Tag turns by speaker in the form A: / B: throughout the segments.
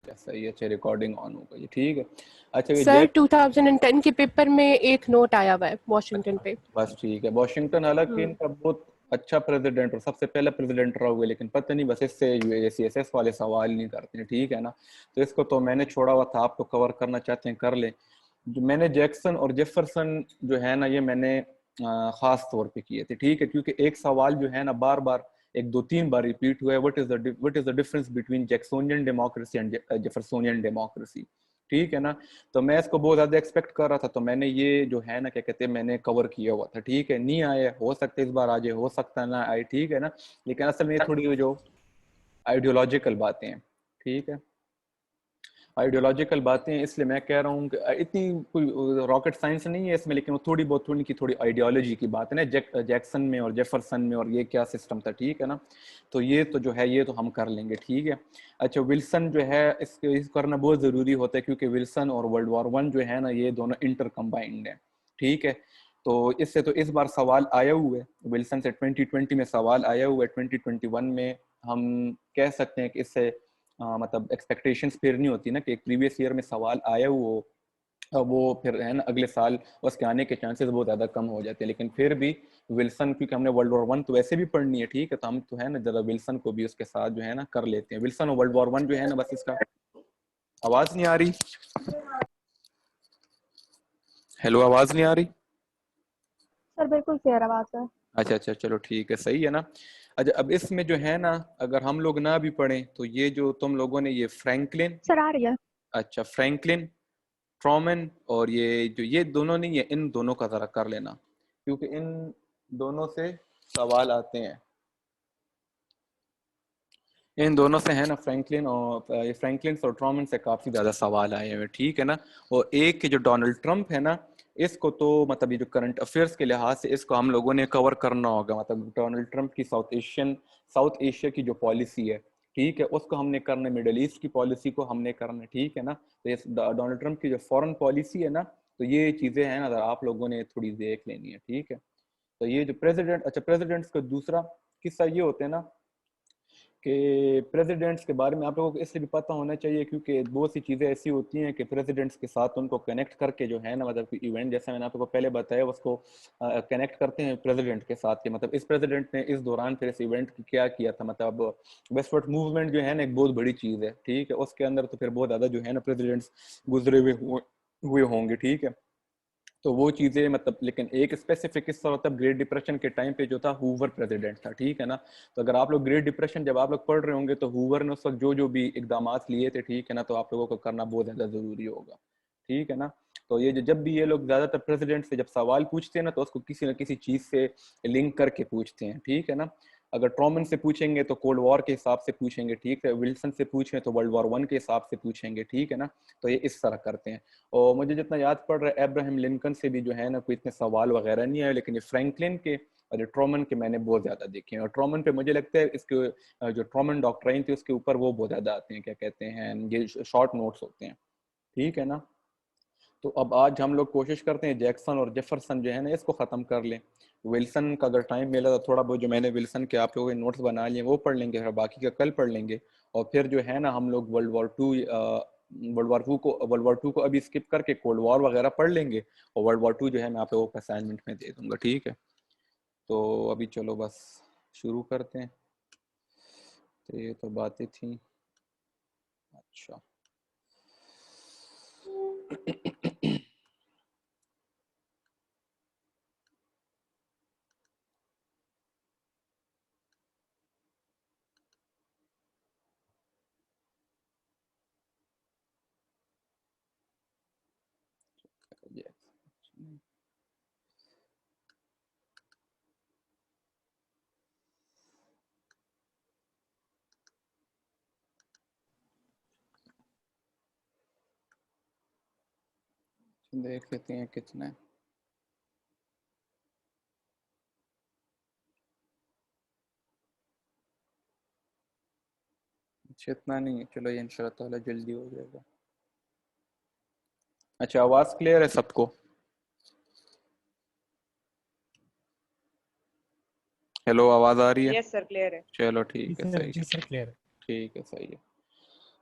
A: है, सही है। अच्छा रिकॉर्डिंग ऑन हो गई, ठीक है। अच्छा ये
B: सर 2010 के पेपर में एक नोट आया हुआ है वॉशिंगटन पे।
A: बस ठीक है। वॉशिंगटन हालांकि इनका बहुत अच्छा प्रेसिडेंट और सबसे पहला प्रेसिडेंट रहा हुआ है, लेकिन पता नहीं बस इससे यूएससीएसएस वाले सवाल नहीं करते हैं, ठीक है ना। तो इसको तो मैंने छोड़ा हुआ था, आप तो कवर करना चाहते हैं कर ले। जो मैंने जैक्सन और जेफरसन जो है ना, ये मैंने खास तौर पे किए थे, ठीक है, क्योंकि एक सवाल जो है ना बार बार एक दो तीन बार रिपीट हुआ है, what is the difference between Jacksonian democracy and Jeffersonian democracy, ठीक है ना। तो मैं इसको बहुत ज्यादा एक्सपेक्ट कर रहा था, तो मैंने ये जो है ना क्या कहते हैं मैंने कवर किया हुआ था, ठीक है। नहीं आए, हो सकता है इस बार आ जाए, हो सकता है ना आए, ठीक है ना। लेकिन असल में ये थोड़ी जो आइडियोलॉजिकल बातें हैं, ठीक है, आइडियोलॉजिकल बातें, इसलिए मैं कह रहा हूँ कि इतनी कोई रॉकेट साइंस नहीं है इसमें, लेकिन वो थोड़ी बहुत थोड़ी की थोड़ी आइडियोलॉजी की बात है ना, जैक्सन में और जेफरसन में, और ये क्या सिस्टम था, ठीक है ना। तो ये तो जो है ये तो हम कर लेंगे, ठीक है। अच्छा विल्सन जो है इसको करना बहुत ज़रूरी होता है, क्योंकि विल्सन और वर्ल्ड वॉर वन जो है ना ये दोनों इंटर कंबाइंड है, ठीक है। तो इससे तो इस बार सवाल आया हुआ है, विल्सन से 2020 में सवाल आया हुआ है, 2021 में हम कह सकते हैं कि इससे मतलब एक्सपेक्टेशंस फिर नहीं होती ना कि एक प्रीवियस ईयर में सवाल आया हुआ हो, वो फिर है ना अगले साल उसके आने के चांसेस बहुत ज़्यादा कम हो जाते हैं। लेकिन फिर भी विल्सन, क्योंकि हमने वर्ल्ड वॉर वन तो वैसे भी पढ़नी है, ठीक है, तो हम तो है ना ज़रा विल्सन को भी उसके साथ जो है ना कर लेते हैं। विल्सन और वर्ल्ड वॉर वन जो है ना, बस इसका आवाज़ नहीं आ रही, हेलो आवाज़ नहीं आ रही
B: सर बिल्कुल क्लियर आवाज है।
A: अच्छा अच्छा चलो ठीक है, सही है ना। अच्छा अब इसमें जो है ना अगर हम लोग ना भी पढ़ें तो ये जो तुम लोगों ने ये फ्रैंकलिन,
B: सर आ रही है।
A: अच्छा फ्रैंकलिन, ट्रॉमन और ये जो ये दोनों नहीं है, इन दोनों का जरा कर लेना, क्योंकि इन दोनों से सवाल आते हैं, इन दोनों से है ना फ्रैंकलिन और ये फ्रैंकलिन और ट्रॉमन से काफी ज्यादा सवाल आए हुए, ठीक है ना। और एक जो डोनाल्ड ट्रंप है ना, इसको तो मतलब ये जो करंट अफेयर्स के लिहाज से इसको हम लोगों ने कवर करना होगा। मतलब डोनाल्ड ट्रंप की साउथ एशिया की जो पॉलिसी है, ठीक है, उसको हमने करना है, मिडल ईस्ट की पॉलिसी को हमने करना है, ठीक है ना। तो ये डोनाल्ड ट्रंप की जो फॉरेन पॉलिसी है ना, तो ये चीजें हैं ना आप लोगों ने थोड़ी देख लेनी है, ठीक है। तो ये जो प्रेसिडेंट, अच्छा प्रेसिडेंट्स का दूसरा किस्सा ये होते हैं ना कि प्रेसिडेंट्स के बारे में आप लोगों को इसलिए भी पता होना चाहिए, क्योंकि बहुत सी चीज़ें ऐसी होती हैं कि प्रेसिडेंट्स के साथ उनको कनेक्ट करके जो है ना, मतलब कि इवेंट जैसा मैंने आपको पहले बताया उसको कनेक्ट करते हैं प्रेसिडेंट के साथ के, मतलब इस प्रेसिडेंट ने इस दौरान फिर इस इवेंट की क्या किया था। मतलब वेस्टवर्ड मूवमेंट जो है ना एक बहुत बड़ी चीज़ है, ठीक है, उसके अंदर तो फिर बहुत ज़्यादा जो है ना प्रेसिडेंट्स गुजरे हुए होंगे, ठीक है। तो वो चीजें मतलब, लेकिन एक स्पेसिफिक किस्सा होता है ग्रेट डिप्रेशन के टाइम पे जो था हूवर प्रेसिडेंट था, ठीक है ना। तो अगर आप लोग ग्रेट डिप्रेशन जब आप लोग पढ़ रहे होंगे तो हूवर ने उस वक्त जो जो भी इकदाम लिए थे, ठीक है ना, तो आप लोगों को करना बहुत ज्यादा जरूरी होगा, ठीक है ना। तो ये जब भी ये लोग ज्यादातर प्रेसिडेंट से जब सवाल पूछते हैं ना, तो उसको किसी न किसी चीज से लिंक करके पूछते हैं, ठीक है ना। अगर ट्रॉमन से पूछेंगे तो कोल्ड वॉर के हिसाब से पूछेंगे, ठीक है, विल्सन से पूछें तो वर्ल्ड वॉर वन के हिसाब से पूछेंगे, ठीक है ना। तो ये इस तरह करते हैं। और मुझे जितना याद पड़ रहा है अब्राहम लिंकन से भी जो है ना कोई इतने सवाल वगैरह नहीं आए, लेकिन ये फ्रैंकलिन के और ट्रॉमन के मैंने बहुत ज्यादा देखे हैं। और ट्रॉमन पे मुझे लगता है इसके जो ट्रॉमन डॉक्ट्राइन थी उसके ऊपर वो बहुत ज्यादा आते हैं, क्या कहते हैं, ये शॉर्ट नोट्स होते हैं, ठीक है ना। तो अब आज हम लोग कोशिश करते हैं जैक्सन और जेफरसन जो है ना इसको खत्म कर लें। विल्सन का अगर टाइम मिला तो थोड़ा बहुत जो मैंने विल्सन के आप लोगों के नोट्स बना लिए वो पढ़ लेंगे, फिर बाकी का कल पढ़ लेंगे। और फिर जो है ना हम लोग वर्ल्ड वॉर टू को अभी स्किप करके कोल्ड वॉर वगैरह पढ़ लेंगे, और वर्ल्ड वॉर टू जो है मैं आप लोगों को असाइनमेंट में दे दूंगा, ठीक है। तो अभी चलो बस शुरू करते हैं। तो ये तो बातें थी, अच्छा देख लेते हैं कितना है। अच्छा इतना नहीं है, चलो ये इंशाल्लाह ताला जल्दी हो जाएगा। अच्छा आवाज क्लियर है सबको? हेलो आवाज आ रही है?
C: यस सर क्लियर है।
A: चलो ठीक है, सही
D: जी
A: है,
D: सर क्लियर है।
A: ठीक है, सही है।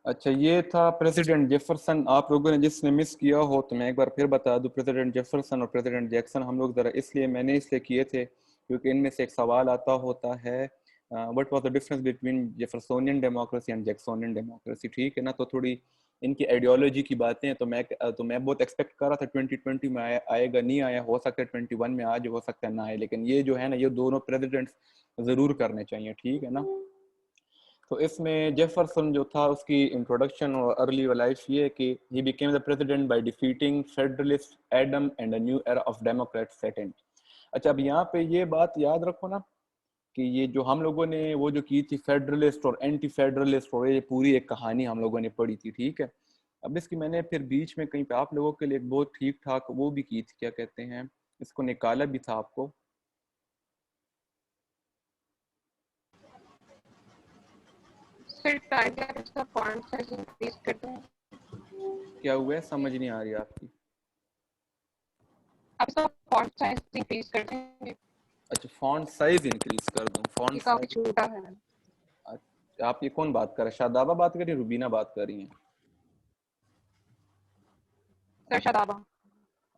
A: अच्छा, ये था प्रेसिडेंट जेफरसन। आप लोगों ने जिसने मिस किया हो तो मैं एक बार फिर बता दूं, प्रेसिडेंट जेफरसन और प्रेसिडेंट जैक्सन हम लोग ज़रा मैंने इसलिए किए थे क्योंकि इनमें से एक सवाल आता होता है, what was the difference between Jeffersonian democracy and Jacksonian democracy. ठीक है ना, तो थोड़ी इनकी आइडियोलॉजी की बातें हैं। तो मैं बहुत एक्सपेक्ट कर रहा था 2020 में आएगा, नहीं आया, हो सकता है 21 में आज, हो सकता है ना आए, लेकिन ये जो है ना, ये दोनों प्रेसिडेंट्स ज़रूर करने चाहिए। ठीक है ना। तो इसमें जेफरसन जो था, उसकी इंट्रोडक्शन और अर्ली लाइफ ये है कि he became the president by defeating federalist Adam and a new era of democrat set in. अच्छा, अब यहाँ पे ये बात याद रखो ना कि ये जो हम लोगों ने वो जो की थी फेडरलिस्ट और एंटी फेडरलिस्ट, और ये पूरी एक कहानी हम लोगों ने पढ़ी थी। ठीक है। अब इसकी मैंने फिर बीच में कहीं पे आप लोगों के लिए एक बहुत ठीक ठाक वो भी की थी, क्या कहते हैं, इसको निकाला भी था आपको।
B: सर टाइगर इसका फॉन्ट साइज इंक्रीज कर दूं?
A: क्या हुआ है, समझ नहीं आ रही आपकी।
B: आप इसका फॉन्ट साइज इंक्रीज कर देंगे?
A: अच्छा, फॉन्ट साइज इंक्रीज कर दूं?
B: ये
A: फॉन्ट
B: काफी
A: साइज?
B: छोटा है।
A: आप ये कौन बात कर रहे हैं, शादाबा बात कर रही हैं, रुबीना बात कर रही हैं?
B: सर शादाबा।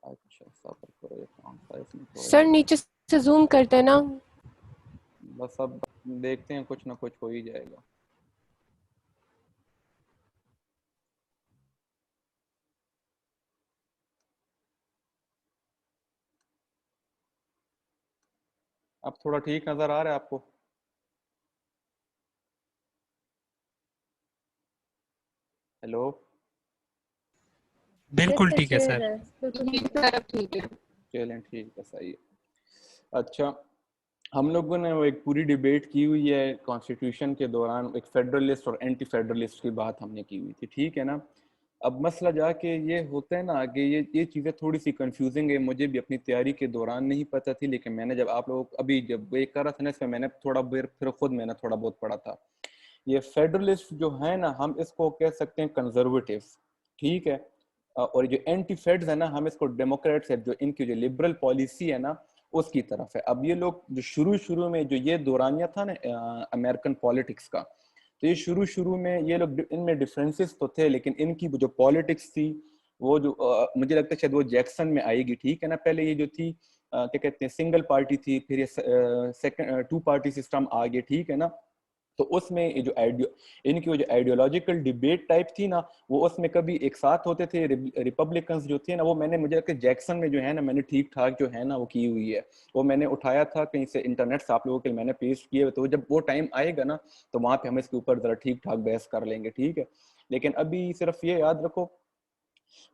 A: अच्छा, सब्र करो, ये फॉन्ट साइज में थोड़ा
B: सर नीचे से जूम करते हैं ना।
A: बस अब देखते हैं, कुछ ना कुछ हो ही जाएगा। अब थोड़ा ठीक नजर आ रहा है आपको? हेलो?
C: बिल्कुल ठीक है सर।
B: ये तरफ ठीक है।
A: चलें, ठीक है, सही है। अच्छा, हम लोगों ने वो एक पूरी डिबेट की हुई है कॉन्स्टिट्यूशन के दौरान, एक फेडरलिस्ट और एंटी फेडरलिस्ट की बात हमने की हुई थी। ठीक है ना। अब मसला जाके ये होता है ना कि ये चीज़ें थोड़ी सी कंफ्यूजिंग है, मुझे भी अपनी तैयारी के दौरान नहीं पता थी, लेकिन मैंने जब आप लोग अभी जब ये कर रहा था ना, इसमें मैंने थोड़ा देर फिर खुद मैंने थोड़ा बहुत पढ़ा था। ये फेडरलिस्ट जो है ना, हम इसको कह सकते हैं कंजर्वेटिव। ठीक है। और जो एंटी फेड्स है ना, हम इसको डेमोक्रेट्स है, जो इनकी जो लिबरल पॉलिसी है ना, उसकी तरफ है। अब ये लोग जो शुरू शुरू में जो ये दौरानिया था ना अमेरिकन पॉलिटिक्स का, तो ये शुरू शुरू में ये लोग इनमें डिफरेंसेस तो थे, लेकिन इनकी जो पॉलिटिक्स थी वो जो मुझे लगता है शायद वो जैक्सन में आएगी। ठीक है ना। पहले ये जो थी क्या कहते हैं, सिंगल पार्टी थी, फिर ये सेकंड टू पार्टी सिस्टम आ गया। ठीक है ना। तो उसमें ये जो इनकी वो जो आइडियोलॉजिकल डिबेट टाइप थी ना, वो उसमें कभी एक साथ होते थे। रिपब्लिकन्स जो थे ना, वो मैंने मुझे लगता है जैक्सन में जो है ना, मैंने ठीक ठाक जो है ना वो की हुई है। वो मैंने उठाया था कहीं से, इंटरनेट से आप लोगों के लिए मैंने पेस्ट किए। तो जब वो टाइम आएगा ना, तो वहां पे हम इसके ऊपर जरा ठीक ठाक बहस कर लेंगे। ठीक है। लेकिन अभी सिर्फ ये याद रखो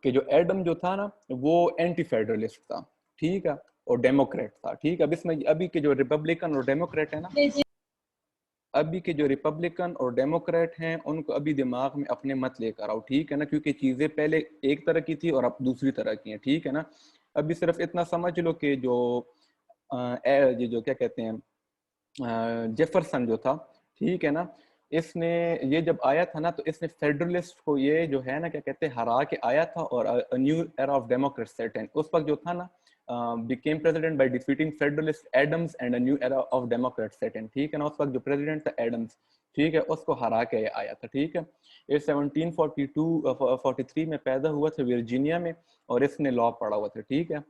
A: कि जो एडम जो था ना, वो एंटी फेडरलिस्ट था। ठीक है। और डेमोक्रेट था। ठीक है। अब इसमें अभी के जो रिपब्लिकन और डेमोक्रेट है ना, अभी के जो रिपब्लिकन और डेमोक्रेट हैं, उनको अभी दिमाग में अपने मत लेकर आओ। ठीक है ना। क्योंकि चीजें पहले एक तरह की थी और अब दूसरी तरह की हैं। ठीक है ना। अभी सिर्फ इतना समझ लो कि जो ये जो क्या कहते हैं, जेफरसन जो था, ठीक है ना, इसने ये जब आया था ना, तो इसने फेडरलिस्ट को ये जो है ना क्या कहते हैं हरा के आया था, और new era of democrat set in. उस वक्त जो था ना, became president by defeating federalist Adams and a new era of democrat set in. ठीक है ना। उस वक्त जो प्रेसिडेंट था एडम्स, ठीक है, उसको हरा के आया था। ठीक है। ये 1742-43 में पैदा हुआ था वर्जीनिया में, और इसने लॉ पढ़ा हुआ था। ठीक है।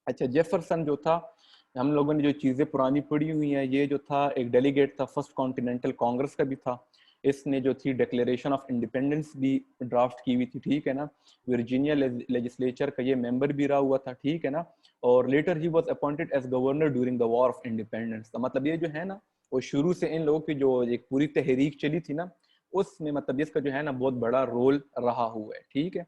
A: अच्छा, जेफरसन जो था, हम लोगों ने जो चीज़ें पुरानी पढ़ी हुई हैं, ये जो था एक डेलीगेट था, फर्स्ट कॉन्टिनेंटल कांग्रेस का भी था। इसने जो थी डिक्लेरेशन ऑफ इंडिपेंडेंस भी ड्राफ्ट की हुई थी। ठीक है ना। वर्जीनिया लेजिस्लेचर का ये मेंबर भी रहा हुआ था। ठीक है ना। और later he was appointed as governor during the war of independence. तो मतलब ये जो है ना, वो शुरू से इन लोगों की जो एक पूरी तहरीक चली थी ना, उसमें मतलब इसका जो है ना बहुत बड़ा रोल रहा हुआ है। ठीक है।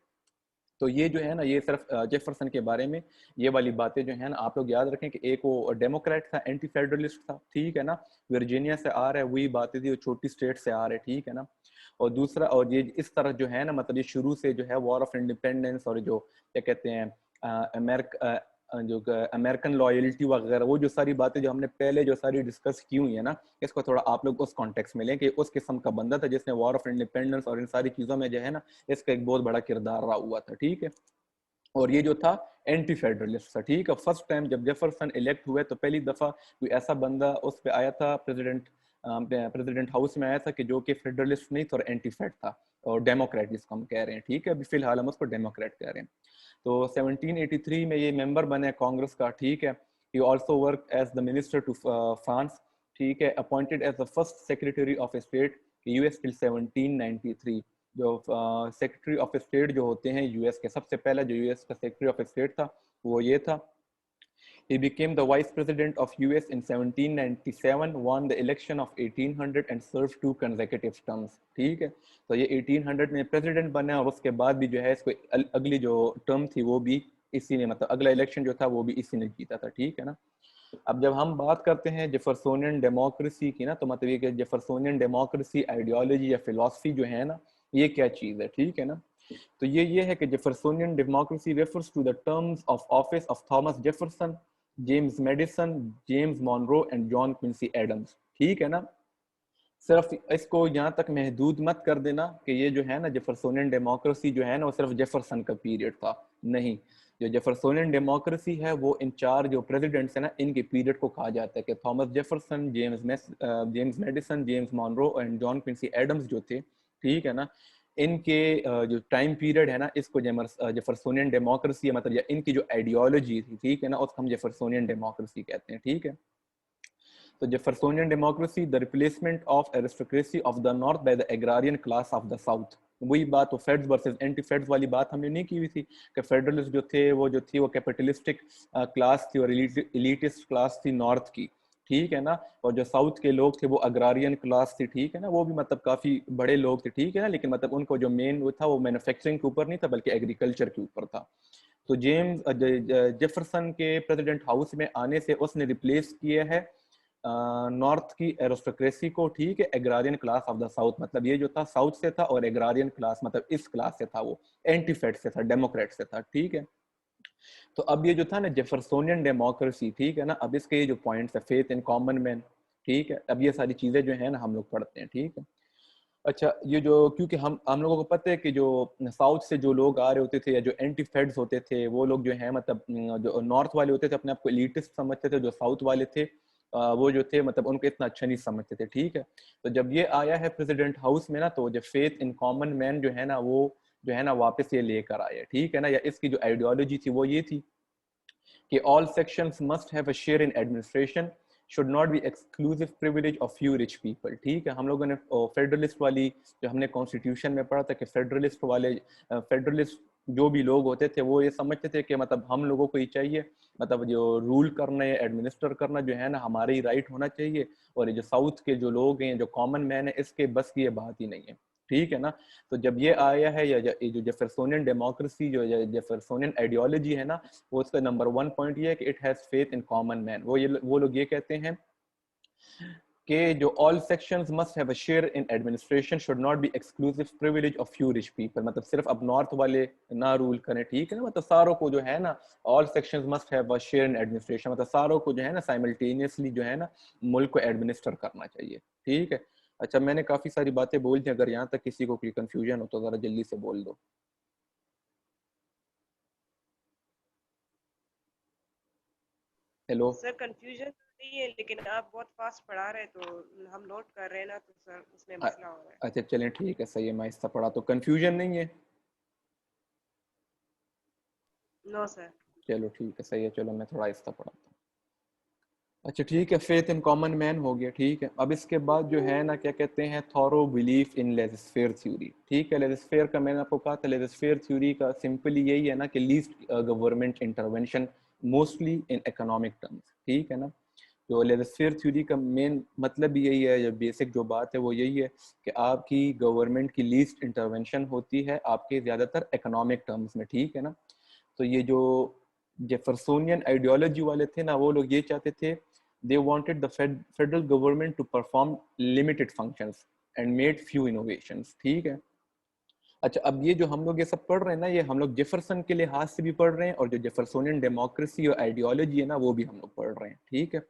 A: तो ये जो है ना, ये सिर्फ जेफरसन के बारे में ये वाली बातें जो है ना, आप लोग याद रखें कि एक वो डेमोक्रेट था, एंटी फेडरलिस्ट था। ठीक है ना। वर्जीनिया से आ रहा है, वही बातें थी, वो छोटी स्टेट से आ रहे। ठीक है ना। और दूसरा, और ये इस तरह जो है ना, मतलब ये शुरू से जो है वॉर ऑफ इंडिपेंडेंस और जो क्या कहते हैं अमेरिका, जो अमेरिकन लॉयल्टी वगैरह, वो जो सारी बातें जो हमने पहले जो सारी डिस्कस की हुई है ना, इसको थोड़ा आप लोग उस कॉन्टेक्स्ट में लें कि उस किस्म का बंदा था जिसने वॉर ऑफ इंडिपेंडेंस और इन सारी चीज़ों में जो है ना, इसका एक बहुत बड़ा किरदार रहा हुआ था। ठीक है। और ये जो था एंटी फेडरलिस्ट था। ठीक है। फर्स्ट टाइम जब जेफरसन इलेक्ट हुए, तो पहली दफा कोई ऐसा बंदा उस पे आया था, प्रेसिडेंट हाउस में आया था कि जो कि फेडरलिस्ट नहीं था और एंटी फेड था। और डेमोक्रेट जिसको हम कह रहे हैं, ठीक है, अभी फिलहाल हम उसको डेमोक्रेट कह रहे हैं। तो 1783 में ये मेंबर बने कांग्रेस का, ठीक है। He also work as the minister to France, ठीक है, appointed as the first secretary of state US till 1793। जो सेक्रेटरी ऑफ स्टेट जो होते हैं यूएस के, सबसे पहला जो यूएस का सेक्रेटरी ऑफ स्टेट था वो ये था। He became the vice president of US in 1797, won the election of 1800 and served 2 consecutive terms, ठीक है। तो ये 1800 में प्रेसिडेंट बना और उसके बाद भी जो है इसको अगली जो टर्म थी वो भी इसी ने, मतलब अगला इलेक्शन जो था वो भी इसी ने जीता था, ठीक है ना। अब जब हम बात करते हैं जेफरसोनियन डेमोक्रेसी की ना, तो मतलब ये कि जेफरसोनियन डेमोक्रेसी आइडियोलॉजी या फिलॉसफी जो है ना, ये क्या चीज़ है, ठीक है ना। तो ये है कि Jeffersonian democracy refers to the terms of office of Thomas Jefferson, James Madison, James Monroe and John Quincy Adams, ठीक है ना। सिर्फ इसको यहाँ तक महदूद मत कर देना कि ये जो है ना जेफरसोनियन डेमोक्रेसी जो है ना वो सिर्फ जेफरसन का पीरियड था, नहीं। जो जेफरसोनियन डेमोक्रेसी है वो इन 4 जो प्रेसिडेंट्स है ना इनके पीरियड को कहा जाता है कि Thomas Jefferson, James Madison, James Monroe and John Quincy Adams जो थे, ठीक है ना, इनके जो टाइम पीरियड है ना इसको जेफरसोनियन डेमोक्रेसी मतलब या इनकी जो आइडियोलॉजी थी, ठीक है ना, उसको हम जेफरसोनियन डेमोक्रेसी कहते हैं, ठीक है। तो Jeffersonian democracy the replacement of aristocracy of the north by the agrarian class of the south. वही बात, वो फेड्स वर्सेस एंटी फेड्स वाली बात हमने नहीं की हुई थी कि फेडरलिस्ट जो थे वो कैपिटलिस्टिक क्लास थी और इलीटिस्ट क्लास थी नॉर्थ की, ठीक है ना। और जो साउथ के लोग थे वो अग्रारियन क्लास थी, ठीक है ना, वो भी मतलब काफी बड़े लोग थे, ठीक है ना, लेकिन मतलब उनको जो मेन वो था वो मैन्युफैक्चरिंग के ऊपर नहीं था बल्कि एग्रीकल्चर के ऊपर था। तो जेफरसन के प्रेसिडेंट हाउस में आने से उसने रिप्लेस किया है नॉर्थ की एरिस्टोक्रेसी को, ठीक है, एग्रारियन क्लास ऑफ द साउथ, मतलब ये जो था साउथ से था और एग्रारियन क्लास मतलब इस क्लास से था, वो एंटी फेड से था, डेमोक्रेट से था, ठीक है। तो अब ये जो था ना जेफरसोनियन डेमोक्रेसी, ठीक है ना, अब इसके ये जो पॉइंट्स है, फेथ इन कॉमन मैन, ठीक है, अब ये सारी चीजें जो है ना हम लोग पढ़ते हैं, ठीक है। अच्छा, ये जो क्योंकि हम लोगों को पता है कि जो साउथ से जो लोग आ रहे होते थे या जो एंटी फेड्स होते थे वो लोग जो है मतलब जो नॉर्थ वाले होते थे अपने आप को एलिटिस्ट समझते थे, जो साउथ वाले थे वो जो थे मतलब उनको इतना अच्छा नहीं समझते थे, ठीक है। तो जब ये आया है प्रेसिडेंट हाउस में ना, तो जब फेथ इन कॉमन मैन जो है ना वो जो है ना वापस ये लेकर आया, ठीक है ना, या इसकी जो आइडियोलॉजी थी वो ये थी कि all sections must have a share in administration, should not be exclusive privilege of few rich people, ठीक है। हम लोगों ने फेडरलिस्ट वाली जो हमने कॉन्स्टिट्यूशन में पढ़ा था कि फेडरलिस्ट जो भी लोग होते थे वो ये समझते थे कि मतलब हम लोगों को ही चाहिए, मतलब जो रूल करना है एडमिनिस्टर करना जो है ना हमारे ही राइट होना चाहिए, और ये जो साउथ के जो लोग हैं जो कॉमन मैन है इसके बस की ये बात ही नहीं है, ठीक है ना। तो जब ये आया है या जो जेफरसोनियन डेमोक्रेसी जो जेफरसोनियन आइडियोलॉजी है ना, वो उसका नंबर 1 पॉइंट ये है कि it has faith in common man. वो लोग ये कहते हैं कि जो all sections must have a share in administration, should not be exclusive privilege of few rich people, मतलब सिर्फ अब नॉर्थ वाले ना रूल करें, ठीक है ना, मतलब सारों को जो है ना all sections must have a share in administration, मतलब सारों को जो है ना साइमल्टेनियसली जो है ना मुल्क को एडमिनिस्टर करना चाहिए, ठीक है। अच्छा, मैंने काफी सारी बातें बोल दी, अगर यहाँ तक किसी को कोई कंफ्यूजन हो तो जरा जल्दी से बोल दो। हेलो।
C: सर कंफ्यूजन नहीं है, लेकिन आप बहुत फास्ट पढ़ा रहे हैं तो हम नोट कर रहे हैं ना, तो सर उसमें मसला हो रहा है।
A: अच्छा चलें ठीक है, सही है, मैं आहिस्ता पढ़ा तो कंफ्यूजन नहीं है।
C: No sir.
A: चलो ठीक है, सही है, चलो मैं थोड़ा आहिस्ता पढ़ाता हूँ। अच्छा ठीक है, फेथ इन कॉमन मैन हो गया, ठीक है। अब इसके बाद जो है ना क्या कहते हैं, थॉरो बिलीफ इन लेजिस्फेयर थ्योरी, ठीक है। लेजिस्फेयर का मैंने आपको कहा था, लेजिस्फेयर थ्योरी का सिंपली यही है ना कि least government intervention mostly in economic terms, ठीक है ना। जो लेजिस्फेयर थ्योरी का मेन मतलब भी यही है, जो बेसिक जो बात है वो यही है कि आपकी गवर्नमेंट की लीस्ट इंटरवेंशन होती है आपके ज़्यादातर इकोनॉमिक टर्म्स में, ठीक है ना। तो ये जो जेफरसोनियन आइडियोलॉजी वाले थे ना, वो लोग ये चाहते थे, they wanted the federal government to perform limited functions and made few innovations, ठीक है। अच्छा, अब ये जो हम लोग ये सब पढ़ रहे हैं ना, ये हम लोग जेफरसन के लिहाज से भी पढ़ रहे हैं और जो जेफरसोनियन डेमोक्रेसी और आइडियोलॉजी है ना वो भी हम लोग पढ़ रहे हैं, ठीक है।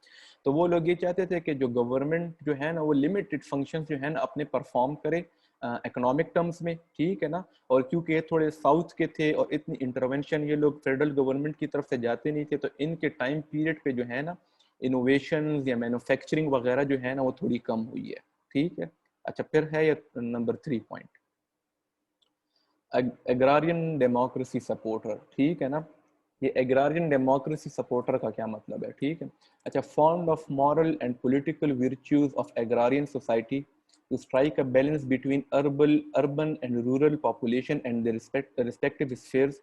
A: तो वो लोग ये चाहते थे कि जो गवर्नमेंट जो है ना वो लिमिटेड फंक्शंस जो है ना अपने परफॉर्म करे इकोनॉमिक टर्म्स में, ठीक है ना। और क्योंकि ये थोड़े साउथ के थे और इतनी इंटरवेंशन ये लोग फेडरल गवर्नमेंट की तरफ से जाते नहीं थे, तो इनके टाइम पीरियड पे जो है ना इनोवेशन या मैन्युफैक्चरिंग वगैरह जो है ना वो थोड़ी कम हुई है, ठीक है। अच्छा, फिर है ये नंबर 3 पॉइंट, एग्रारियन डेमोक्रेसी सपोर्टर, ठीक है ना। ये एग्रारियन डेमोक्रेसी सपोर्टर का क्या मतलब है, ठीक है। अच्छा, fond of moral and political virtues of agrarian society to strike a balance between urban and rural population and their respective spheres,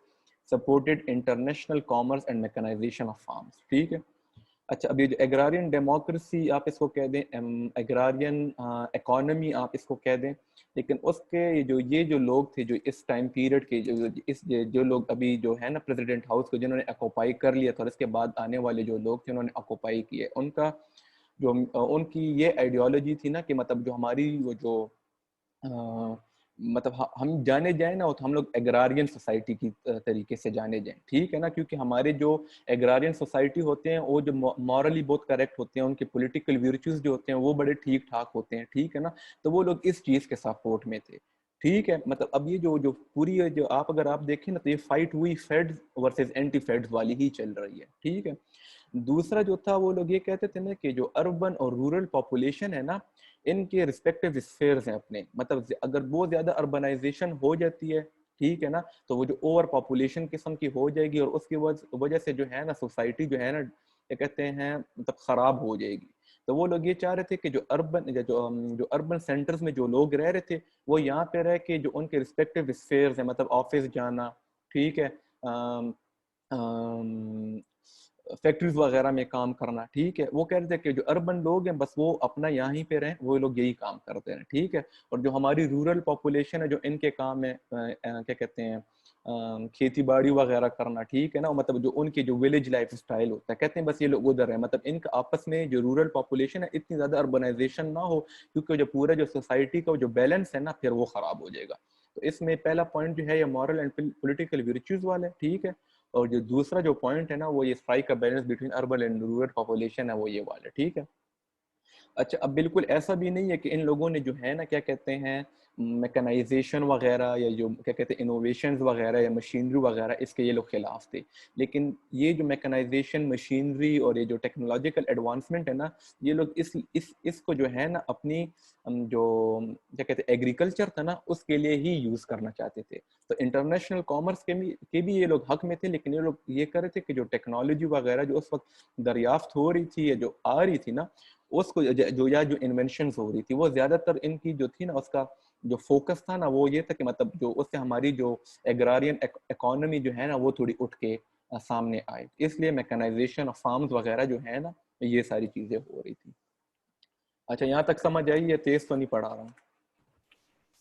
A: supported international commerce and mechanization of farms, ठीक है। अच्छा, अब ये जो एग्रारियन डेमोक्रेसी आप इसको कह दें, एग्रारियन इकोनॉमी आप इसको कह दें, लेकिन उसके ये जो लोग थे जो इस टाइम पीरियड के जो लोग अभी जो है ना प्रेसिडेंट हाउस को जिन्होंने ऑक्यूपाई कर लिया था, और इसके बाद आने वाले जो लोग थे उन्होंने ऑक्यूपाई किए, उनका जो उनकी ये आइडियोलॉजी थी ना कि मतलब जो हमारी वो जो मतलब हम जाने जाए ना, तो हम लोग एग्रारियन सोसाइटी की तरीके से जाने जाएं, ठीक है ना। क्योंकि हमारे जो एग्रारियन सोसाइटी होते हैं वो जो मॉरली बहुत करेक्ट होते हैं, उनके पॉलिटिकल वर्च्यूज जो होते हैं वो बड़े ठीक ठाक होते हैं, ठीक है ना। तो वो लोग इस चीज के सपोर्ट में थे, ठीक है। मतलब अब ये जो जो पूरी जो अगर आप देखें ना, तो ये फाइट हुई फेड्स वर्सेस एंटी फेड्स वाली ही चल रही है, ठीक है। दूसरा जो था, वो लोग ये कहते थे ना कि जो अर्बन और रूरल पॉपुलेशन है ना, इनके रिस्पेक्टिव स्फेयर्स हैं अपने, मतलब अगर बहुत ज्यादा अर्बनाइजेशन हो जाती है, ठीक है ना, तो वो जो ओवर पॉपुलेशन किस्म की हो जाएगी, और उसकी वजह से जो है ना सोसाइटी जो है ना, क्या कहते हैं, मतलब खराब हो जाएगी। तो वो लोग ये चाह रहे थे कि जो अर्बन सेंटर्स में जो लोग रह रहे थे, वो यहाँ पे रह के जो उनके रिस्पेक्टिव स्फेयर्स हैं, मतलब ऑफिस जाना, ठीक है, फैक्ट्रीज वगैरह में काम करना, ठीक है, वो कह रहे थे कि जो अर्बन लोग हैं बस वो अपना यहीं पे रहें, वो लोग यही काम करते हैं, ठीक है। और जो हमारी रूरल पॉपुलेशन है, जो इनके काम है क्या कहते हैं, खेती बाड़ी वगैरह करना, ठीक है ना, मतलब जो उनके जो विलेज लाइफ स्टाइल होता है, कहते हैं बस ये लोग उधर है, मतलब इनका आपस में जो रूरल पॉपुलेशन है इतनी ज्यादा अर्बनाइजेशन ना हो, क्योंकि जो पूरा जो सोसाइटी का जो बैलेंस है ना, फिर वो खराब हो जाएगा। तो इसमें पहला पॉइंट जो है ये मॉरल एंड पॉलिटिकल वर्च्यूज वाले, ठीक है। और जो दूसरा जो पॉइंट है ना, वो ये स्ट्राइक का balance between urban and rural population है, वो ये वाला, ठीक है। अच्छा, अब बिल्कुल ऐसा भी नहीं है कि इन लोगों ने जो है ना, क्या कहते हैं, मैकेनाइजेशन वगैरह या जो क्या कहते हैं इनोवेशंस वगैरह या मशीनरी वगैरह, इसके ये लोग खिलाफ थे। लेकिन ये जो मैकेनाइजेशन, मशीनरी और ये जो टेक्नोलॉजिकल एडवांसमेंट है ना, ये लोग इसको जो है ना अपनी जो क्या कहते हैं एग्रीकल्चर था ना, उसके लिए ही यूज करना चाहते थे। तो इंटरनेशनल कॉमर्स के भी ये लोग हक में थे, लेकिन ये लोग ये कर रहे थे कि जो टेक्नोलॉजी वगैरह जो उस वक्त दरियाफ्त हो रही थी या जो आ रही थी ना, उसको जो इन्वेंशन हो रही थी, वो ज्यादातर इनकी जो थी ना, उसका जो फोकस था ना, वो ये था कि मतलब जो उससे हमारी जो एग्रारियन इकोनॉमी जो है ना, वो थोड़ी उठ के सामने आए, इसलिए मैकेनाइजेशन ऑफ फार्म्स वगैरह जो है ना, ये सारी चीजें हो रही थी। अच्छा, यहाँ तक समझ आई? ये तेज तो नहीं पढ़ा रहा हूँ?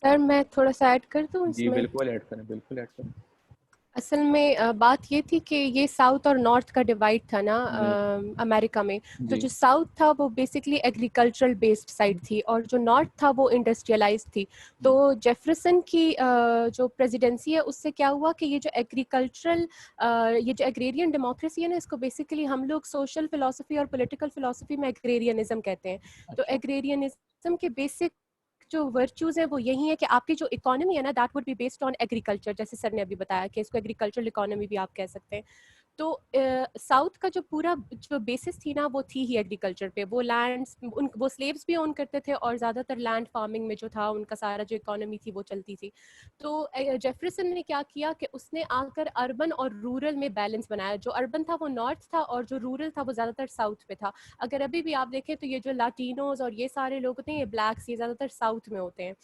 D: सर मैं थोड़ा सा ऐड कर दूं
A: जी
D: इसमें।
A: बिल्कुल ऐड करें, बिल्कुल ऐड करें।
D: असल में बात ये थी कि ये साउथ और नॉर्थ का डिवाइड था ना अमेरिका में। तो
A: जी
D: जो साउथ था वो बेसिकली एग्रीकल्चरल बेस्ड साइड थी, और जो नॉर्थ था वो इंडस्ट्रियलाइज्ड थी। तो जेफरसन की जो प्रेसिडेंसी है उससे क्या हुआ कि ये जो एग्रीकल्चरल ये जो एग्रेरियन डेमोक्रेसी है ना, इसको बेसिकली हम लोग सोशल फिलोसफी और पॉलिटिकल फिलोसफी में एग्रेरियनिज्म कहते हैं। तो
A: अच्छा
D: एग्रेरियनिज्म के बेसिक जो वर्च्यूज है वो यही है कि आपकी जो इकोनॉमी है ना, that would be based on agriculture. जैसे सर ने अभी बताया कि इसको एग्रीकल्चरल इकोनॉमी भी आप कह सकते हैं। तो साउथ का जो पूरा जो बेसिस थी ना, वो थी ही एग्रीकल्चर पे। वो लैंड्स वो स्लेव्स भी ओन करते थे, और ज़्यादातर लैंड फार्मिंग में जो था उनका सारा जो इकोनॉमी थी वो चलती थी। तो जेफरसन ने क्या किया कि उसने आकर अर्बन और रूरल में बैलेंस बनाया। जो अर्बन था वो नॉर्थ था, और जो रूरल था वो ज़्यादातर साउथ पे था। अगर अभी भी आप देखें तो ये जो लाटिनोज और ये सारे लोग होते हैं, ये ब्लैक्स, ये ज़्यादातर साउथ में होते हैं।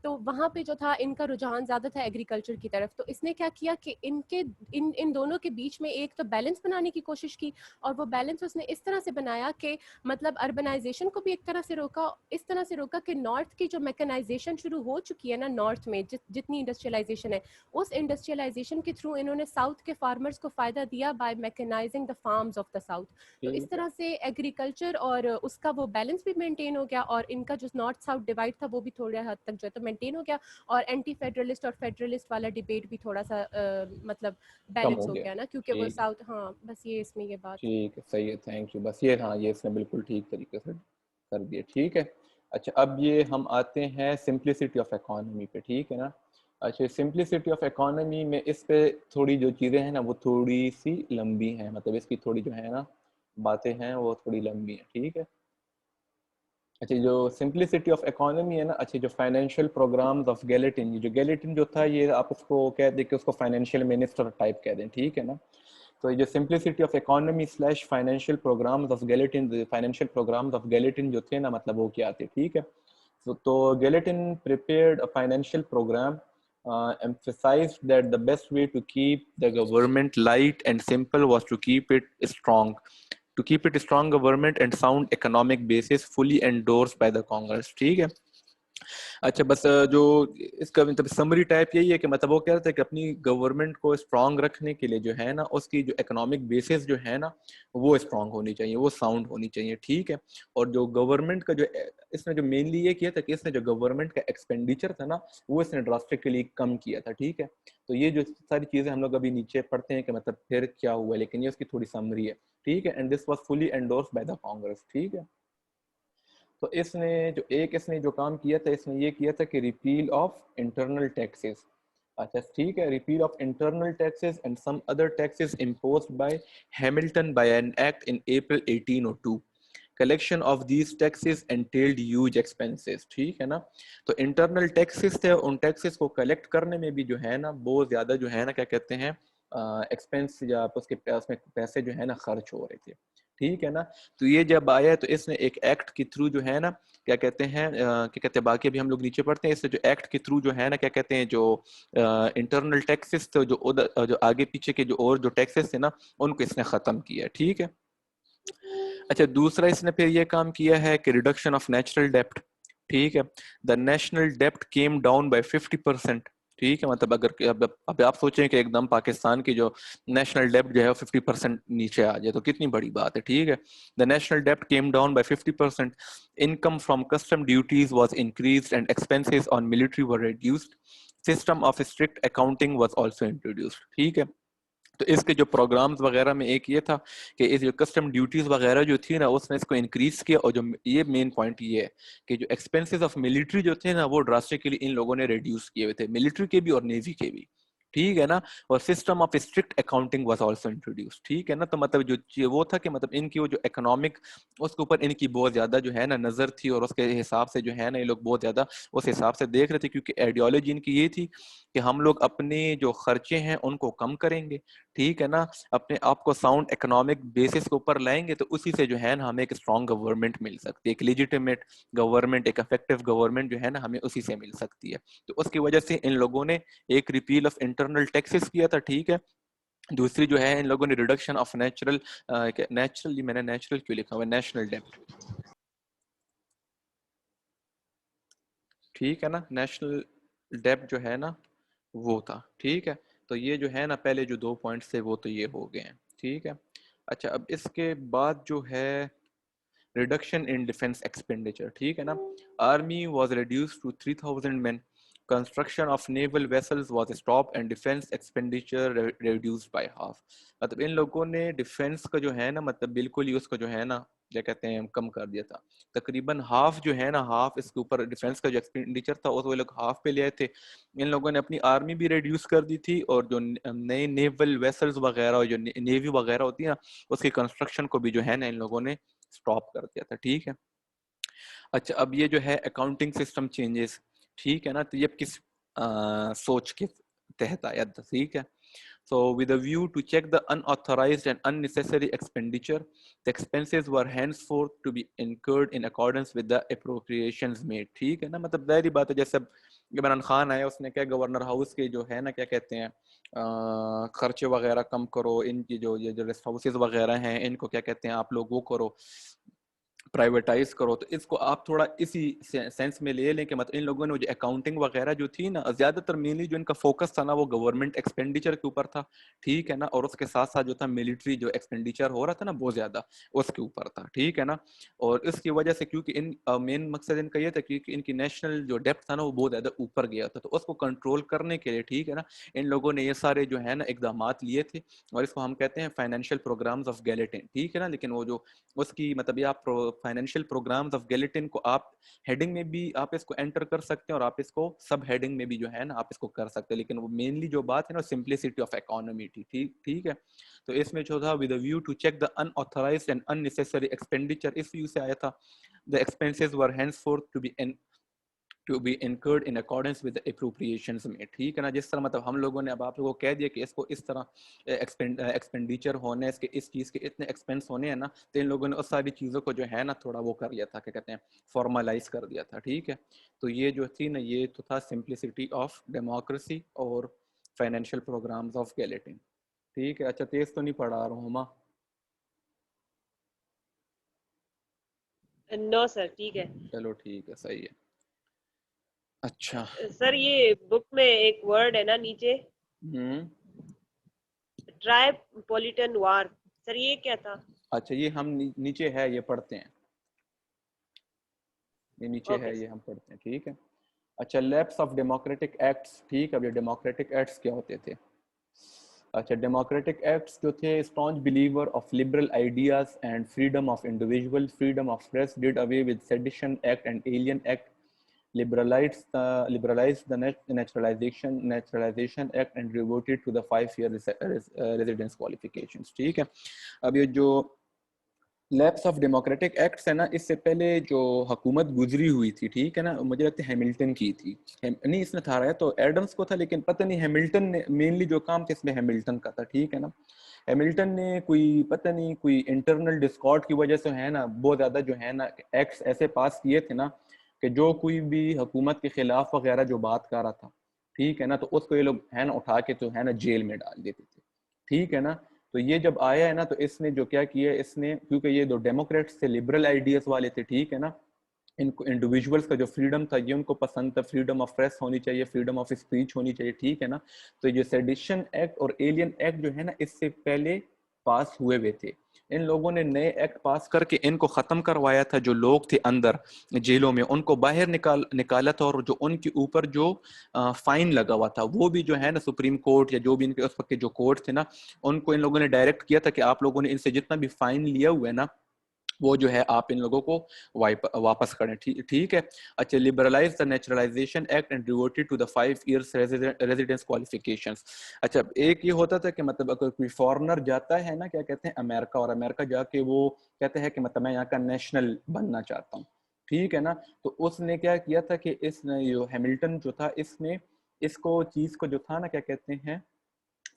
D: तो वहाँ पे जो था इनका रुझान ज़्यादा था एग्रीकल्चर की तरफ। तो इसने क्या किया कि इन दोनों के बीच में एक तो बैलेंस बनाने की कोशिश की, और वो बैलेंस उसने इस तरह से बनाया कि मतलब अर्बनाइजेशन को भी एक तरह से रोका, इस तरह से रोका कि नॉर्थ की जो मैकेनाइजेशन शुरू हो चुकी है ना, नॉर्थ में जितनी इंडस्ट्रियलाइजेशन है, उस इंडस्ट्रियलाइजेशन के थ्रू इन्होंने साउथ के फार्मर्स को फ़ायदा दिया by mechanising the farms of the south. तो इस
A: ठीक है।
D: तरह से एग्रीकल्चर और उसका वो बैलेंस भी मेंटेन हो गया, और इनका जो नॉर्थ साउथ डिवाइड था वो भी थोड़ा हद तक जो है तो मेंटेन हो गया, और एंटी फेडरलिस्ट और फेडरलिस्ट वाला डिबेट भी थोड़ा सा मतलब
A: कम
D: बैलेंस
A: हो
D: हो
A: गया।
D: गया ना, क्योंकि वो
A: ठीक है,
D: साउथ। हाँ बस ये इसमें ये बात।
A: ठीक है, सही है, थैंक यू। बस ये, हाँ, ये इसने बिल्कुल ठीक तरीके से कर दिया, ठीक है। अच्छा, अब ये हम आते हैं सिंप्लिसिटी ऑफ इकोनॉमी पे, ठीक है ना। अच्छा, सिंप्लिसिटी ऑफ इकोनॉमी में इस पे थोड़ी जो चीज़ें हैं ना, वो थोड़ी सी लंबी हैं, मतलब इसकी थोड़ी जो है ना बातें हैं वो थोड़ी लंबी हैं, ठीक है। अच्छा, जो सिंप्लिसिटी ऑफ इकोनॉमी है ना, अच्छा जो फाइनेंशियल प्रोग्राम्स ऑफ गैलेटिन, जो गैलेटिन जो था ये आप उसको कह दें कि उसको फाइनेंशियल मिनिस्टर टाइप कह दें, ठीक है ना। तो ये जो simplicity of economy slash financial programmes of Gallatin, financial programmes of Gallatin जो थे ना, मतलब वो क्या थे, ठीक है। तो Gallatin prepared a financial programme emphasized that the best way to keep the government light and simple was to keep it strong, government and sound economic basis fully endorsed by the Congress, ठीक है। अच्छा बस जो इसका मतलब summary type यही है कि मतलब वो कह रहे थे कि अपनी गवर्नमेंट को स्ट्रांग रखने के लिए जो है ना, उसकी जो इकोनॉमिक बेसिस जो है ना वो स्ट्रांग होनी चाहिए, वो साउंड होनी चाहिए, ठीक है। और जो गवर्नमेंट का जो इसने जो मेनली ये किया था कि इसने जो गवर्नमेंट का एक्सपेंडिचर था ना वो इसने ड्रास्टिकली कम किया था, ठीक है। तो ये जो सारी चीजें हम लोग अभी नीचे पढ़ते हैं कि मतलब फिर क्या हुआ, लेकिन ये उसकी थोड़ी समरी है, ठीक है। And this was fully endorsed by the Congress, ठीक है। तो इसने जो काम किया था, इसने ये किया था कि रिपील ऑफ इंटरनल टैक्सेस, अच्छा ठीक है, repeal of internal taxes and some other taxes imposed by Hamilton by an act in April 1802। Collection of these taxes entailed huge expenses, ठीक है ना। तो इंटरनल टैक्सेस थे, उन टैक्सेस को कलेक्ट करने में भी जो है ना बहुत ज्यादा जो है ना क्या कहते हैं एक्सपेंस या उसमें पैसे जो है ना खर्च हो रहे थे, ठीक है ना। तो ये जब आया तो इसने एक एक्ट के थ्रू जो है ना क्या कहते हैं क्या कहते हैं, बाकी अभी हम लोग नीचे पढ़ते हैं, इससे जो एक्ट के थ्रू जो है ना क्या कहते हैं, जो इंटरनल टैक्सेस थे, जो उधर जो आगे पीछे के जो और जो टैक्सेस थे ना उनको इसने खत्म किया, ठीक है। अच्छा दूसरा इसने फिर ये काम किया है कि रिडक्शन ऑफ नेचुरल डेप्ट, ठीक है। द नेशनल डेप्ट केम डाउन बाय 50%, ठीक है। मतलब अगर अब आप सोचें कि एकदम पाकिस्तान की जो नेशनल डेप्ट जो है 50% नीचे आ जाए तो कितनी बड़ी बात है, ठीक है। द नेशनल डेप्ट came down by 50%, income from custom duties was increased and expenses on military were reduced, system of strict accounting was also introduced, ठीक है। तो इसके जो प्रोग्राम्स वगैरह में एक ये था कि इस जो कस्टम ड्यूटीज वगैरह जो थी ना उसने इसको इंक्रीज किया, और जो ये मेन पॉइंट ये है कि जो एक्सपेंसेस ऑफ मिलिट्री जो थे ना वो ड्रास्टिकली इन लोगों ने रिड्यूस किए हुए थे, मिलिट्री के भी और नेवी के भी, ठीक है ना। और system of strict accounting was also introduce, ठीक है ना। तो मतलब जो वो था कि मतलब इनकी वो जो इकोनॉमिक उसके ऊपर इनकी बहुत ज्यादा जो है ना नजर थी, और उसके हिसाब से जो है ना ये लोग बहुत ज्यादा उस हिसाब से देख रहे थे, क्योंकि आइडियोलॉजी इनकी ये थी कि हम लोग अपने जो खर्चे हैं उनको कम करेंगे, ठीक है ना, अपने आप को साउंड इकोनॉमिक बेसिस के ऊपर लाएंगे, तो उसी से जो है ना हमें एक स्ट्रॉन्ग गवर्नमेंट मिल सकती है, एक लेजिटिमेट गवर्नमेंट, एक इफेक्टिव गवर्नमेंट जो है ना हमें उसी से मिल सकती है। तो उसकी वजह से इन लोगों ने एक रिपील ऑफ इंटरनल टैक्सेस किया था, ठीक है। दूसरी जो है इन लोगों ने रिडक्शन ऑफ नेचुरल मैंने नेचुरल क्यों लिखा हुआ है, नेशनल डेप्ट, ठीक है ना, नेशनल डेप्ट जो है ना वो था, ठीक है। तो ये जो है ना पहले जो 2 पॉइंट्स थे वो तो ये हो गए हैं, ठीक है। अच्छा अब इसके बाद जो है रिडक्शन इन डिफेंस एक्सपेंडिचर, ठीक है ना। Army was reduced to 3000 men, construction of naval vessels was stop and defence expenditure reduced by half. मतलब इन लोगों ने डिफेंस का जो है ना मतलब बिल्कुल ही उसको जो है ना क्या कहते हैं कम कर दिया था, तकरीबन हाफ जो है ना, हाफ इसके ऊपर डिफेंस का जो एक्सपेंडिचर था वो लोग हाफ पे ले आए थे। इन लोगों ने अपनी आर्मी भी रिड्यूस कर दी थी, और जो नए नेवल वेसल्स वगैरह और जो नेवी वगैरह होती है ना उसकी कंस्ट्रक्शन को भी जो है ना इन लोगों ने स्टॉप कर दिया था, ठीक है। अच्छा अब ये जो है अकाउंटिंग सिस्टम चेंजेस, ठीक है ना, तो ये किस सोच के तहत आया था, ठीक है। So with a view to check the unauthorized and unnecessary expenditure, the expenses were henceforth to be incurred in accordance with the appropriations made, ठीक है ना। मतलब जाहिर बात है जैसे इमरान खान आया उसने क्या गवर्नर हाउस के जो है ना क्या कहते हैं खर्चे वगैरह कम करो, इनकी जो रेस्ट हाउसेज वगैरह हैं इनको क्या कहते हैं आप लोग वो करो, प्राइवेटाइज करो। तो इसको आप थोड़ा इसी सेंस में ले लें कि मतलब इन लोगों ने जो अकाउंटिंग वगैरह जो थी ना ज्यादातर मेनली जो इनका फोकस था ना वो गवर्नमेंट एक्सपेंडिचर के ऊपर था, ठीक है ना। और उसके साथ साथ जो था मिलिट्री जो एक्सपेंडिचर हो रहा था ना बहुत ज्यादा उसके ऊपर था, ठीक है ना। और इसकी वजह से क्योंकि इन मेन मकसद इनका ये था क्योंकि इनकी नेशनल जो डेप्थ था ना वो बहुत ज्यादा ऊपर गया था, तो उसको कंट्रोल करने के लिए, ठीक है ना, इन लोगों ने ये सारे जो है ना इकदाम लिए थे, और इसको हम कहते हैं फाइनेंशियल प्रोग्राम्स ऑफ गैलेटिन, ठीक है ना। लेकिन वो जो उसकी मतलब ये आप फाइनेंशियल प्रोग्राम्स ऑफ गैलेटिन को आप हेडिंग में भी आप इसको एंटर कर सकते हैं और आप इसको सब हेडिंग में भी जो है ना आप इसको कर सकते हैं, लेकिन वो मेनली जो बात है ना सिंप्लिसिटी ऑफ इकोनॉमी थी, ठीक है। तो इसमें जो था with view to check the unauthorised and unnecessary expenditure, इस व्यू से आया था। The expenses were henceforth to be incurred in accordance with the appropriations में, ठीक है ना। जिस तरह मतलब हम लोगों ने अब आप लोगों को कह दिया कि इसको इस तरह एक्सपेंडिचर होने, इसके इस चीज़ के इतने एक्सपेंस होने हैं ना, तो इन लोगों ने उस सारी चीज़ों को जो है ना थोड़ा वो कर लिया था, क्या कहते हैं, फॉर्मलाइज कर दिया था, ठीक है। तो ये जो थी ना ये तो था सिंप्लिसिटी ऑफ डेमोक्रेसी और फाइनेंशियल प्रोग्राम्स ऑफ गैलेटिन, ठीक है। अच्छा तेज तो नहीं पढ़ा रहा हूँ माँ?
C: नो सर, ठीक है।
A: चलो ठीक है, सही है। अच्छा
C: सर ये बुक में एक वर्ड है ना नीचे, ट्राइपोलिटन वार, सर ये क्या था?
A: अच्छा ये हम नीचे है, ये पढ़ते हैं, ये नीचे
C: ओके
A: है, ये हम पढ़ते हैं, ठीक है। अच्छा लैप्स ऑफ डेमोक्रेटिक एक्ट्स, ठीक है। अब ये डेमोक्रेटिक एक्ट्स क्या होते थे? अच्छा डेमोक्रेटिक एक्ट्स जो थे, staunch believer of liberal ideas and freedom of individual, freedom of press, did away with sedition act and alien act, liberalized the naturalization act and reverted to the 5-year residence qualifications, ठीक है। अब ये जो lapse of democratic acts है ना, इससे पहले जो हुकूमत गुजरी हुई थी, ठीक है ना, मुझे लगता है हैमिल्टन की थी, नहीं इसने था रहा है तो एडम्स को था, लेकिन पता नहीं हैमिल्टन ने मेनली जो काम था इसमें हैमिल्टन का था, ठीक है ना। हैमिल्टन ने कोई पता नहीं कोई इंटरनल डिस्कॉर्ड की वजह से है ना बहुत ज्यादा जो है ना एक्ट्स ऐसे पास किए थे ना कि जो कोई भी हुकूमत के खिलाफ वगैरह जो बात कर रहा था, ठीक है ना, तो उसको ये लोग है ना उठा के तो है ना जेल में डाल देते थे, ठीक है ना। तो ये जब आया है ना तो इसने जो क्या किया, इसने क्योंकि ये दो डेमोक्रेट्स थे, लिबरल आइडियाज वाले थे, ठीक है ना, इनको इंडिविजुअल्स का जो फ्रीडम था ये उनको पसंद था, फ्रीडम ऑफ प्रेस होनी चाहिए, फ्रीडम ऑफ स्पीच होनी चाहिए, ठीक है ना। तो ये सेडिशन एक्ट और एलियन एक्ट जो है ना इससे पहले पास हुए थे। इन लोगों ने नए एक्ट पास करके इनको खत्म करवाया था, जो लोग थे अंदर जेलों में उनको बाहर निकाला था, और जो उनके ऊपर जो फाइन लगा हुआ था वो भी जो है ना सुप्रीम कोर्ट या जो भी इनके उस वक्त के जो कोर्ट थे ना, उनको इन लोगों ने डायरेक्ट किया था कि आप लोगों ने इनसे जितना भी फाइन लिया हुआ है ना वो जो है आप इन लोगों को वापस करें, ठीक है। अच्छा liberalise the naturalisation act and devoted to the 5 years residence qualifications. अच्छा एक ये होता था कि मतलब अगर कोई फॉरेनर जाता है ना क्या कहते हैं अमेरिका, और अमेरिका जाके वो कहते हैं कि मतलब मैं यहाँ का नेशनल बनना चाहता हूँ, ठीक है ना, तो उसने क्या किया था कि इस जो हैमिल्टन जो था इसने इसको चीज को जो था ना क्या कहते हैं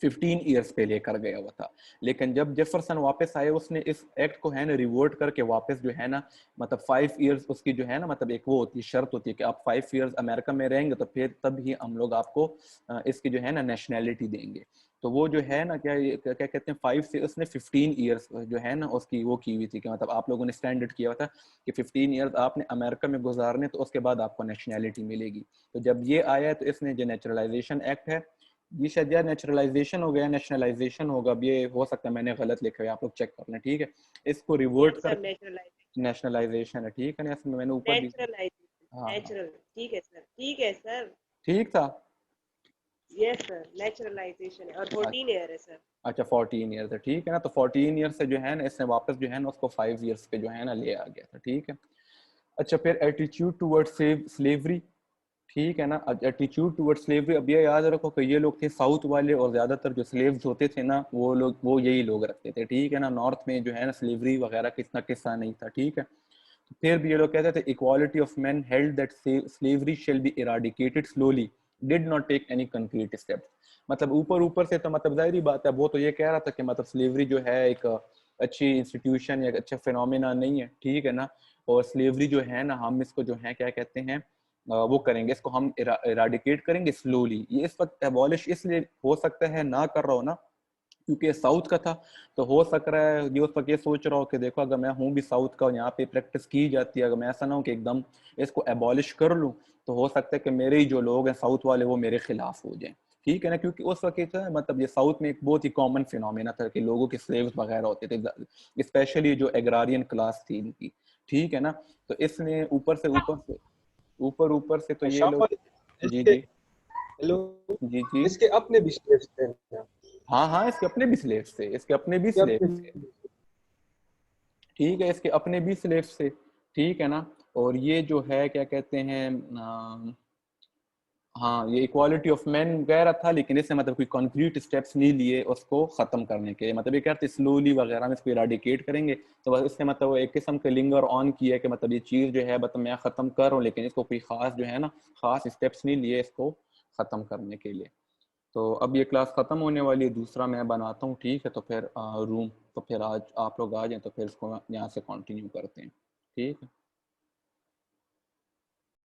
A: 15 ईयर्स पे लेकर गया हुआ था। लेकिन जब जेफरसन वापस आए उसने इस एक्ट को है ना रिवोर्ट करके वापस जो है ना मतलब 5 ईयर्स उसकी जो है ना मतलब एक वो होती है शर्त होती है कि आप 5 ईयर्स अमेरिका में रहेंगे तो फिर तब ही हम लोग आपको इसकी जो है ना नेशनैलिटी देंगे। तो वो जो है ना क्या क्या कहते हैं 5 से उसने 15 ईयर्स जो है ना उसकी वो की हुई थी कि मतलब आप लोगों ने स्टैंडर्ड किया हुआ था कि 15 ईयर्स आपने अमेरिका में गुजारने तो उसके बाद आपको नेशनैलिटी मिलेगी। तो जब ये आया तो इसने जो नेचुरलाइजेशन एक्ट है ये शायद यार नेचुरलाइजेशन हो गया नेशनलाइजेशन होगा, अब ये हो सकता है मैंने गलत लिखा है, आप लोग चेक कर लें, ठीक है। इसको रिवर्ट कर नेशनलाइजेशन है, ठीक है ना, इसमें मैंने ऊपर भी हाँ
C: नेचुरल, ठीक है सर, ठीक है सर,
A: ठीक था।
C: यस सर, नेचुरलाइजेशन है और 14 ईयर है सर।
A: अच्छा 14 ईयर्स है, ठीक है ना, तो 14 ईयर्स से जो है ना इसने वापस जो है ना उसको 5 ईयर्स पे जो है ना ले आ गया था, ठीक है। अच्छा फिर एटीट्यूड टुवर्ड्स स्लेवरी, ठीक है ना, एटीट्यूड टुवर्ड्स स्लेवरी, अब ये याद रखो कि ये लोग थे साउथ वाले और ज्यादातर जो स्लेव्स होते थे ना वो लोग वो यही लोग रखते थे, ठीक है ना, नॉर्थ में जो है ना स्लेवरी वगैरह कितना किस्सा नहीं था, ठीक है। तो फिर भी ये लोग कहते थे equality of man held that slavery shall be eradicated slowly did not take any concrete steps. मतलब ऊपर ऊपर से तो मतलब जाहिर बात है वो तो ये कह रहा था कि मतलब स्लेवरी जो है एक अच्छी इंस्टीट्यूशन या अच्छा फिनोमिना नहीं है, ठीक है ना, और स्लेवरी जो है ना हम इसको जो है क्या कहते हैं वो करेंगे, इसको हम इराडिकेट करेंगे स्लोली। ये इस वक्त एबॉलिश इसलिए हो सकता है ना कर रहा हो ना क्योंकि साउथ का था, तो हो सक रहा है ये उस वक्त ये सोच रहा हो कि देखो अगर मैं हूँ भी साउथ का और यहाँ पे प्रैक्टिस की जाती है, अगर मैं ऐसा ना हो कि एकदम इसको एबॉलिश कर लूँ तो हो सकता है कि मेरे ही जो लोग हैं साउथ वाले वो मेरे खिलाफ हो जाएं, ठीक है ना, क्योंकि उस वक्त मतलब ये साउथ में एक बहुत ही कॉमन फिनोमेना था कि लोगों के स्लेव्स वगैरह होते थे, स्पेशली जो एग्रारियन क्लास थी इनकी, ठीक है ना। तो इसने ऊपर से तो ये लोग जी
E: इसके
A: जी
E: हेलो
A: जी जी
E: इसके अपने भी स्लेव्स थे
A: हाँ हाँ इसके अपने भी स्लेव्स थे, इसके अपने भी
E: इसके
A: स्लेव्स थे,
E: अपने
A: ठीक है, इसके अपने भी स्लेव्स थे, ठीक है ना। और ये जो है क्या कहते हैं हाँ, ये इक्वालिटी ऑफ मैन वगैरह था, लेकिन इससे मतलब कोई कॉन्क्रीट स्टेप्स नहीं लिए उसको ख़त्म करने के। मतलब ये कहते स्लोली वगैरह में इसको इराडिकेट करेंगे, तो बस इससे मतलब एक किस्म के लिंगर ऑन किया कि मतलब ये चीज़ जो है मतलब मैं ख़त्म कर रहा हूँ, लेकिन इसको कोई ख़ास जो है ना ख़ास स्टेप्स नहीं लिए इसको ख़त्म करने के लिए। तो अब ये क्लास ख़त्म होने वाली है, दूसरा मैं बनाता हूँ, ठीक है। तो फिर रूम, तो फिर आज आप लोग आ जाएँ तो फिर इसको यहाँ से कंटिन्यू करते हैं, ठीक है।